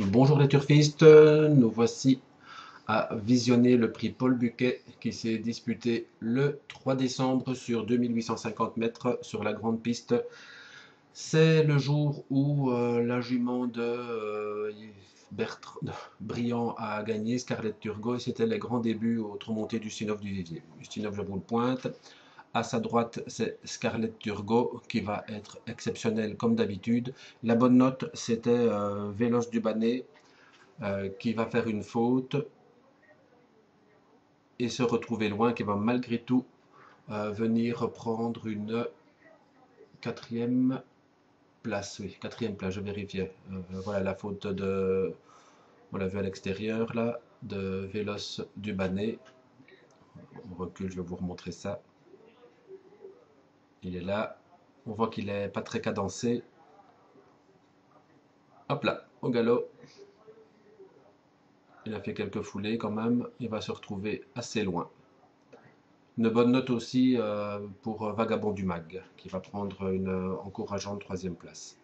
Bonjour les turfistes, nous voici à visionner le prix Paul Buquet qui s'est disputé le 3 décembre sur 2850 mètres sur la grande piste. C'est le jour où la jument de Bertrand Briand a gagné, Scarlett Turgot, et c'était les grands débuts au remontées du Ustinov du Vivier. Ustinov, je vous le pointe. À sa droite, c'est Scarlett Turgot qui va être exceptionnelle comme d'habitude. La bonne note, c'était Véloce du Banet qui va faire une faute et se retrouver loin, qui va malgré tout venir prendre une quatrième place. Oui, quatrième place, je vérifiais. Voilà la faute de, on l'a vu à l'extérieur là, de Véloce du Banet. On recule, je vais vous remontrer ça. Il est là. On voit qu'il est pas très cadencé. Hop là, au galop. Il a fait quelques foulées quand même. Il va se retrouver assez loin. Une bonne note aussi pour Vagabond du Mag, qui va prendre une encourageante troisième place.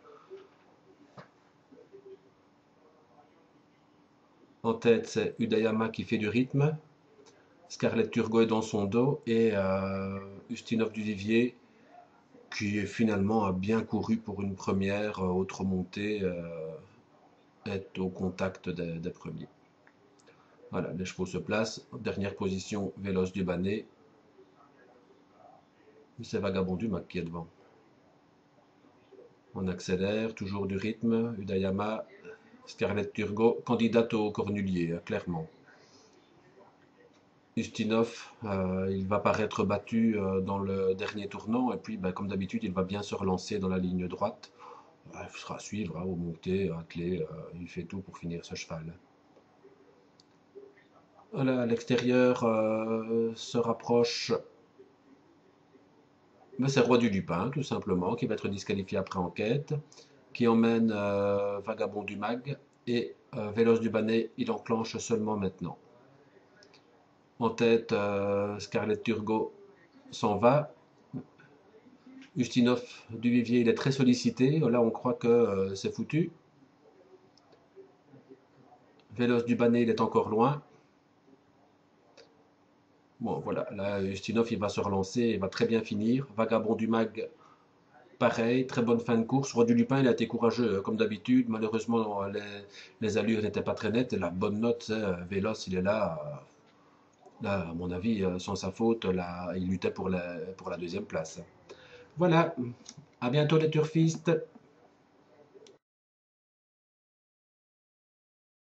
En tête, c'est Udayama qui fait du rythme, Scarlett Turgot est dans son dos et Ustinov Duvivier qui finalement a bien couru pour une première autre montée est au contact des premiers. Voilà, les chevaux se placent. Dernière position, Véloce du Banet. C'est Vagabond du Mag qui est devant. On accélère, toujours du rythme. Udayama, Scarlett Turgot, candidate au Cornulier, clairement. Ustinov, il va paraître battu dans le dernier tournant, et puis comme d'habitude, il va bien se relancer dans la ligne droite. Il sera à suivre, aux montées, attelé, il fait tout pour finir ce cheval. Voilà, à l'extérieur se rapproche, c'est Roi du Lupin, tout simplement, qui va être disqualifié après enquête, qui emmène Vagabond du Mag, et Véloce du Banet, il enclenche seulement maintenant. En tête, Scarlett Turgot s'en va. Ustinov Duvivier, il est très sollicité. Là, on croit que c'est foutu. Véloce du Banet, il est encore loin. Bon, voilà. Là, Ustinov, il va se relancer. Il va très bien finir. Vagabond du Mag, pareil. Très bonne fin de course. Roi du Lupin, il a été courageux, comme d'habitude. Malheureusement, les allures n'étaient pas très nettes. Et la bonne note, c'est Véloce, il est là. Là, à mon avis, sans sa faute, là, il luttait pour la deuxième place. Voilà. À bientôt, les turfistes.